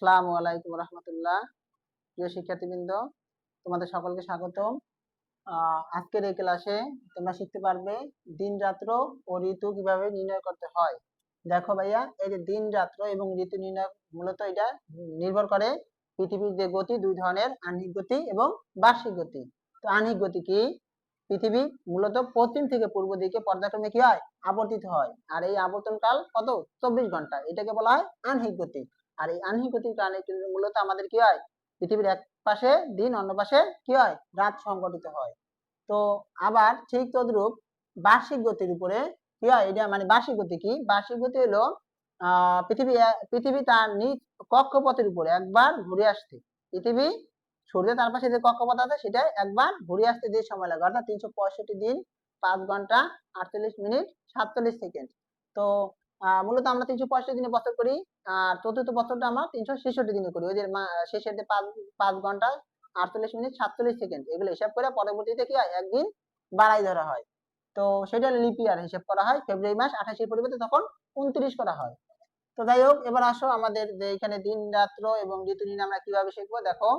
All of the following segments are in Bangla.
আসসালামু আলাইকুম রহমতুল্লাহ। প্রিয় শিক্ষার্থীবৃন্দ, তোমাদের সকলকে স্বাগতম। আজকের এই ক্লাসে তোমরা শিখতে পারবে দিন রাত্র ও ঋতু কিভাবে নির্ণয় করতে হয়। দেখো ভাইয়া, এই যে দিন রাত্র এবং ঋতু নির্ণয় মূলত এটা নির্ভর করে পৃথিবীর যে গতি, দুই ধরনের, আহ্নিক গতি এবং বার্ষিক গতি। তো আহ্নিক গতি কি? পৃথিবী মূলত পশ্চিম থেকে পূর্ব দিকে পর্যায়ক্রমে কি হয়? আবর্তিত হয়। আর এই আবর্তন কাল কত? 24 ঘন্টা। এটাকে বলা হয় আহ্নিক গতি। আর এই আহ্নিক গতির কারণে কিন্তু মূলত আমাদের কি হয়? পৃথিবীর এক পাশে দিন, অন্য পাশে কি হয়? রাত সংঘটিত হয়। তো আবার ঠিক তদ্রূপ বার্ষিক গতির উপরে কি হয়? এটা মানে বার্ষিক গতি কি? বার্ষিক গতি হলো পৃথিবী তার নিজ কক্ষপথের উপরে একবার ঘুরে আসতে, পৃথিবী সূর্যের তার পাশে যে কক্ষপথ আছে সেটা একবার ঘুরে আসতে যে সময় লাগে, অর্থাৎ 365 দিন 5 ঘন্টা 48 মিনিট 47 সেকেন্ড। তো মূলত আমরা 365 দিনে বছর করি, আর চতুর্থ বছরটা আমরা 366 দিনে করি। ওই যে শেষের যে 5 ঘন্টা 48 মিনিট 47 সেকেন্ড, এগুলো হিসাব করে পরবর্তীতে কি হয়? একদিন বাড়াই ধরা হয়। তো সেটা লিপ ইয়ার হিসাব করা হয়। ফেব্রুয়ারি মাস 28 এর পরিবর্তে তখন 29 করা হয়। তো যাই হোক, এবার আসো আমাদের যে এখানে দিন রাত্র এবং ঋতু নির্ণয় আমরা কিভাবে শিখবো। দেখো,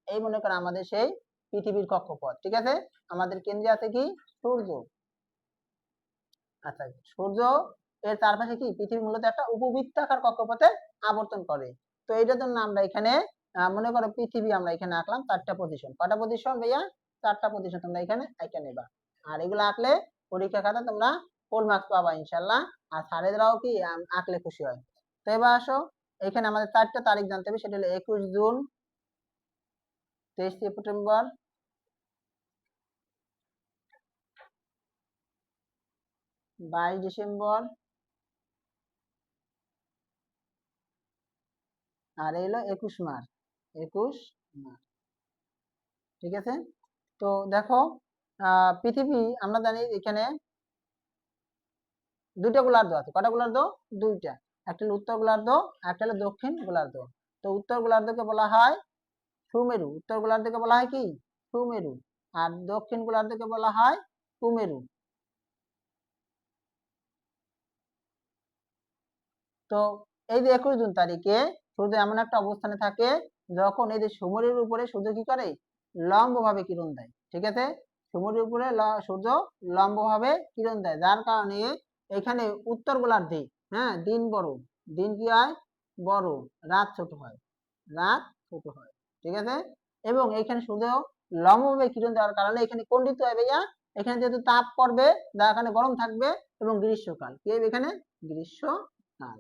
এই মনে করো আমাদের সেই পৃথিবীর কক্ষপথ, ঠিক আছে? আমাদের কেন্দ্রে আছে কি? সূর্য। আচ্ছা, সূর্য এর চারপাশে কি পৃথিবী মূলত একটা উপবৃত্তাকার কক্ষপথে আবর্তন করে। তো এইটার জন্য আমরা এখানে মনে করো পৃথিবী আমরা এখানে আঁকলাম 4টা পজিশন। কয়টা পজিশন ভাইয়া? 4টা পজিশন তোমরা এখানে আঁকে নেবা। আর এগুলো আঁকলে পরীক্ষা খাতা তোমরা ফুল মার্কস পাবা ইনশাল্লাহ। আর স্যারেরাও কি আঁকলে খুশি হয়। তো এবার আসো, এখানে আমাদের 4টা তারিখ জানতে হবে। সেটা হলো 21 জুন, 23 সেপ্টেম্বর, 22 ডিসেম্বর, আর এলো 21 মার্চ। 21 মার্চ, ঠিক আছে? তো দেখো, পৃথিবী আমরা জানি এখানে দুইটা গোলার্ধ আছে। কটা গোলার্ধ? দুইটা। একটা হলো উত্তর গোলার্ধ, একটা হলো দক্ষিণ গোলার্ধ। তো উত্তর গোলার্ধকে বলা হয় সুমেরু। উত্তর গোলার্ধকে বলা হয় কি? সুমেরু। আর দক্ষিণ গোলার্ধকে বলা হয় কুমেরু। তো এই যে 21 জুন তারিখে সূর্য এমন একটা অবস্থানে থাকে যখন এই যে সুমেরুর উপরে সূর্য কি করে? লম্বভাবে কিরণ দেয়, ঠিক আছে? সুমেরুর উপরে সূর্য লম্বভাবে কিরণ দেয়, যার কারণে এখানে উত্তর গোলার্ধে দিন বড়, দিন কি হয়? বড়, রাত ছোট হয়, রাত ছোট হয়, ঠিক আছে? এবং এখানে সূর্য লম্বভাবে কিরণ দেওয়ার কারণে এখানে কোনটিতে হয় ভাইয়া? এখানে যেহেতু তাপ পড়বে, যার কারণে গরম থাকবে, এবং গ্রীষ্মকাল কি হবে? এখানে গ্রীষ্মকাল।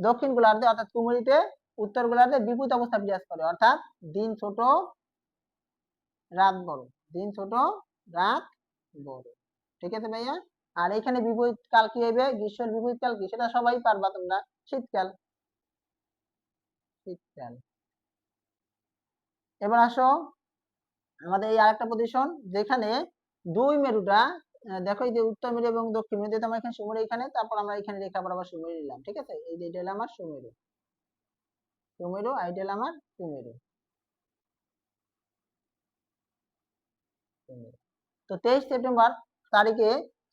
দক্ষিণ গোলার্ধে অর্থাৎ কুমেরুতে উত্তর গোলার্ধে বিপরীত অবস্থা বিরাজ করে, অর্থাৎ দিন ছোট রাত বড়, দিন ছোট রাত বড়, ঠিক আছে ভাইয়া? আর এখানে বিপরীত কাল কি হবে? গ্রীষ্মের বিপরীত কাল কি? সেটা সবাই পারবা তোমরা, শীতকাল। শীতকাল। এবার আসো আমাদের এই আরেকটা পজিশন যেখানে দুই মেরুটা, দেখো এই যে উত্তর মেরু এবং দক্ষিণ মেরু, যেহেতু আমরা এখানে সুমেরু এখানে, তারপর আমরা এখানে রেখা বরাবর সুমেরু নিলাম, ঠিক আছে? এই যে এটা হলো আমার সুমেরু, সুমেরু, আর এটা হলো আমার সুমেরু। তো 23 সেপ্টেম্বর তারিখে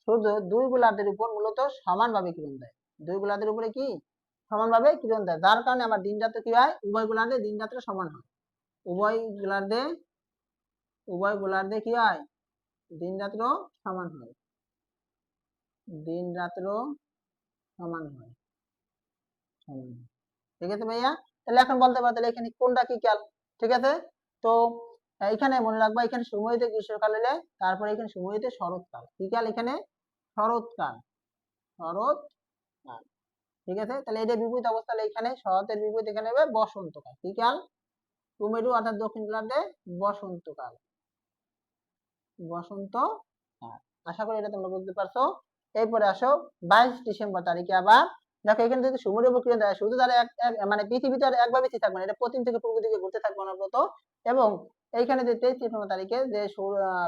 সূর্য দুই গোলার্ধের উপর মূলত সমানভাবে কিরণ দেয়। দুই গোলার্ধের উপরে কি? সমানভাবে কিরণ দেয়, যার কারণে আমার দিন রাত্র কি হয়? উভয় গোলার্ধে দিন রাত্র সমান হয়। উভয় গোলার্ধে, উভয় গোলার্ধে কি হয়? দিন রাত্র সমান হয়, দিন রাত্র সমান হয়, সমান হয়, ঠিক আছে ভাইয়া? তাহলে এখন বলতে পারো তাহলে এখানে কোনটা কি কাল, ঠিক আছে? তো এখানে মনে রাখবা, এখানে সময়তে গ্রীষ্মকাল এলে, তারপরে এখানে সময়তে শরৎকাল। কি কাল এখানে? শরৎকাল, শরৎকাল, ঠিক আছে? তাহলে এটা বিপরীত অবস্থা, এখানে শরতের বিপরীত এখানে হবে বসন্তকাল। কি কাল? কুমেরু অর্থাৎ দক্ষিণ গোলার্ধে বসন্তকাল, বসন্তকাল। আশা করি এটা তোমরা বুঝতে পারছো। এরপরে আসো 22 ডিসেম্বর তারিখে আবার দেখো, এখানে যদি সমুদ্র বক্রিয়া দেয়, শুধু তারা মানে পৃথিবীতে আর একভাবে থাকবে না, এটা পশ্চিম থেকে পূর্ব দিকে ঘুরতে থাকবে অনবরত। এবং এইখানে যে 23 ডিসেম্বর তারিখে যে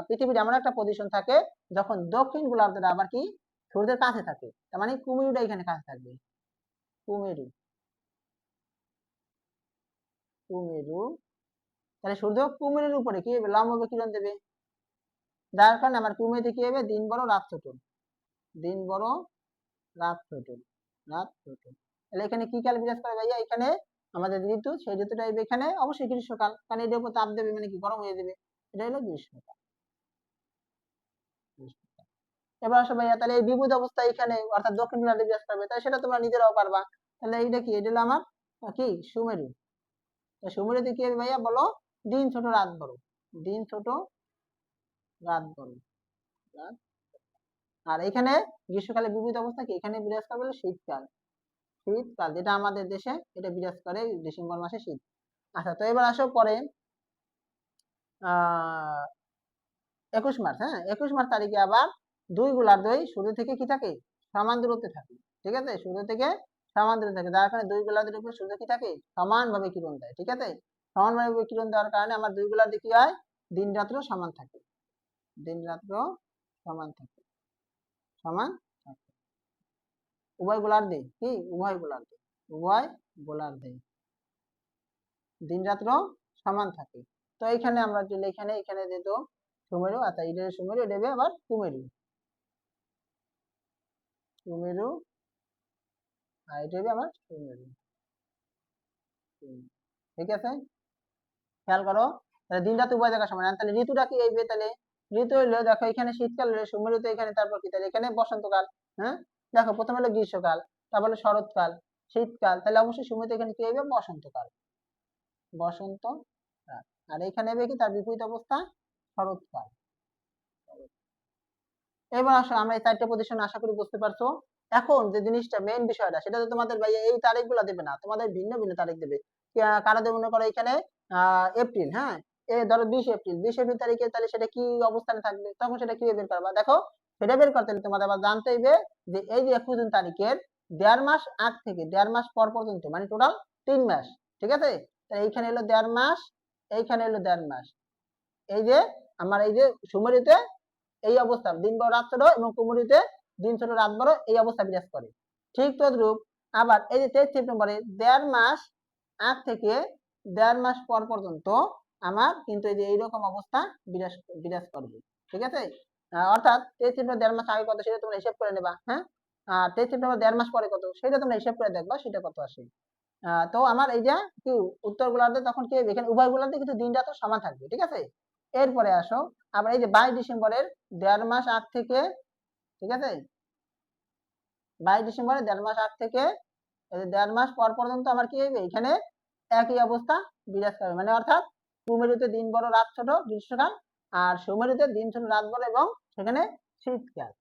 পৃথিবীর এমন একটা পজিশন থাকে যখন দক্ষিণ গোলার্ধে আবার কি সূর্যের কাছে থাকে, তার মানে কুমেরুটা এখানে কাছে থাকবে। কুমেরু, কুমেরু। তাহলে সূর্য কুমেরুর উপরে কি হবে? লম্বভাবে কিরণ দেবে, যার কারণে আমার কুমেরুতে কি হবে? দিন বড় রাত ছোট, দিন বড় রাত ছোট, রাত ছোট। তাহলে এখানে কি কাল বিরাজ করে ভাইয়া? এখানে আমাদের ঋতু, সেই ঋতুটা এখানে অবশ্যই গ্রীষ্মকাল, কারণ এটার উপর তাপ দেবে মানে কি গরম হয়ে যাবে, এটা হলো গ্রীষ্মকাল। এবার আসো ভাইয়া, তাহলে এই বিপদ অবস্থা এখানে অর্থাৎ দক্ষিণ গোলার্ধে বিরাজ করবে, তাই সেটা তোমরা নিজেরাও পারবা। তাহলে এইটা কি? এটা হলো আমার কি সুমেরু। সুমেরুতে কি হবে ভাইয়া বলো? দিন ছোট রাত বড়, দিন ছোট রাত বড়। আর এখানে গ্রীষ্মকালে বিপরীত অবস্থা কি? এখানে বিরাজ করবে হলো শীতকাল। শীতকাল যেটা আমাদের দেশে এটা বিরাজ করে ডিসেম্বর মাসে শীত। আচ্ছা, তো এবার আসো পরে 21 মার্চ। হ্যাঁ, 21 মার্চ তারিখে আবার দুই গোলার্ধই শুরু থেকে কি থাকে? সমান দূরত্বে থাকে। ঠিক আছে, শুরু থেকে সমান দূরত্বে থাকে, যার কারণে দুই গোলার্ধের উপর সূর্য কি থাকে? সমানভাবে কিরণ দেয়। ঠিক আছে, সমানভাবে কিরণ দেওয়ার কারণে আমার দুই গোলার্ধে কি হয়? দিন রাত্র সমান থাকে, দিন রাত্র সমান থাকে, সমান থাকে উভয় গোলার্ধে। কি? উভয় গোলার্ধে, উভয় গোলার্ধে দিন রাত্র সমান থাকে। তো এখানে আমরা যদি এখানে এখানে যেত সুমেরু, আচ্ছা এটা সুমেরু, এটা আবার কুমেরু, সুমেরু, আর এটা আমার সুমেরু। ঠিক আছে, খেয়াল করো, তাহলে দিন রাত উভয় জায়গা সমান। তাহলে ঋতুটা কি এইবে? তাহলে ঋতু হইলো, দেখো এখানে শীতকাল হলো সুমেরুতে, এখানে তারপর কি? তাহলে এখানে বসন্তকাল। হ্যাঁ, দেখো প্রথমে হলো গ্রীষ্মকাল, তারপর হলো শরৎকাল, শীতকাল, তাহলে অবশ্যই সুমেরুতে এখানে কি হবে? বসন্তকাল, বসন্ত। আর এখানে হবে কি? তার বিপরীত অবস্থা শরৎকাল। এবার আসো আমরা এই চারটে পজিশন আশা করি বুঝতে পারছো। এখন যে জিনিসটা মেইন বিষয়টা, সেটা তো তোমাদের ভাই এই তারিখগুলো দেবে না, তোমাদের ভিন্ন ভিন্ন তারিখ দেবে। কারা দেবে মনে করো এখানে এপ্রিল। হ্যাঁ, ধরো 20 এপ্রিল, 20 এপ্রিল তারিখে, তাহলে সেটা কি অবস্থানে থাকবে? তখন সেটা কিভাবে বের করবা? দেখো, সেটা বের করতে হলে তোমাদের আবার জানতে হবে যে এই যে 21 জুন তারিখের 1.5 মাস আগ থেকে 1.5 মাস পর পর্যন্ত, মানে টোটাল 3 মাস। ঠিক আছে, তাহলে এইখানে হলো 1.5 মাস, এইখানে হলো 1.5 মাস। এই যে আমার এই যে সুমেরুতে এই অবস্থা দিন বড় রাত ছোট, এবং কুমুরিতে দিন ছোট রাত বড়, এই অবস্থা বিরাজ করে। ঠিক তদ্রূপ আবার এই যে 23 সেপ্টেম্বরে 1.5 মাস আগ থেকে 1.5 মাস পর পর্যন্ত আমার কিন্তু এই যে এইরকম অবস্থা বিরাজ বিরাজ করবে। ঠিক আছে, অর্থাৎ 23 সেপ্টেম্বর 1.5 মাস আগে কত সেটা তোমরা হিসাব করে নেবা। হ্যাঁ, 23 সেপ্টেম্বর 1.5 মাস পরে কত সেটা তোমরা হিসাব করে দেখবা সেটা কত আসে। তো আমার এই যে কি উত্তর গোলার্ধে তখন কি হবে? এখানে উভয় গোলার্ধে কিন্তু দিন রাত সমান থাকবে। ঠিক আছে, এরপরে আসো আবার এই যে 22 ডিসেম্বরের 1.5 মাস আগ থেকে, ঠিক আছে, 22 ডিসেম্বরের 1.5 মাস আগ থেকে 1.5 মাস পর পর্যন্ত আমার কি হবে? এখানে একই অবস্থা বিরাজ করবে, মানে অর্থাৎ কুমেরুতে দিন বড় রাত ছোট গ্রীষ্মকাল, আর সুমেরুতে দিন ছোট রাত বড় এবং সেখানে শীতকাল।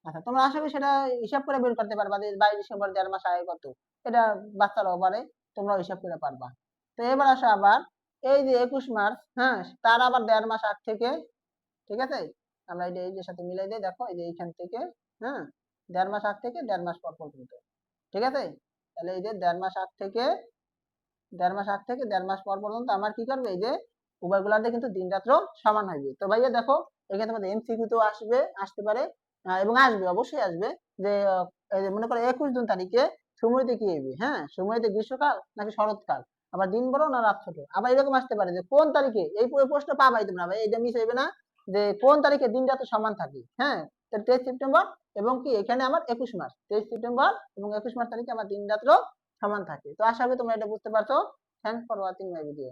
আচ্ছা, তোমরা আশা করি সেটা হিসাব করে বের করতে পারবা যে 22 ডিসেম্বর 1.5 মাস আগে কত, এটা বাচ্চারাও পারে, তোমরাও হিসাব করে পারবা। তো এবার আসো আবার এই যে 21 মার্চ, হ্যাঁ, তার আবার 1.5 মাস আগ থেকে, ঠিক আছে, আমরা এই যে সাথে মিলাই দিই, দেখো এই যে এইখান থেকে, হ্যাঁ, 1.5 মাস আগ থেকে 1.5 মাস পর পর্যন্ত। ঠিক আছে, তাহলে এই যে 1.5 মাস আগ থেকে 1.5 মাস আগ থেকে 1.5 মাস পর পর্যন্ত আমার কি করবে? এই যে উভয় গোলার্ধে কিন্তু দিন রাত্র সমান হইবে। তো ভাইয়া দেখো, এখানে তোমাদের এমসিকিউ তো আসবে, আসতে পারে, এবং আসবে, অবশ্যই আসবে, যে এই যে মনে করো 21 জুন তারিখে সময়তে কি হইবে? হ্যাঁ, সময়তে গ্রীষ্মকাল নাকি শরৎকাল, আবার দিন বড় না রাত ছোট, আবার এরকম আসতে পারে যে কোন তারিখে, এই প্রশ্ন পাবাই তোমরা ভাই, এটা মিস হইবে না, যে কোন তারিখে দিন রাত সমান থাকে। হ্যাঁ, 23 সেপ্টেম্বর এবং কি এখানে আমার 21 মাস, 23 সেপ্টেম্বর এবং 21 মাস তারিখে আমার দিন রাত্র সমান থাকে। তো আশা করি তোমরা এটা বুঝতে পারছো। Thanks for watching my video.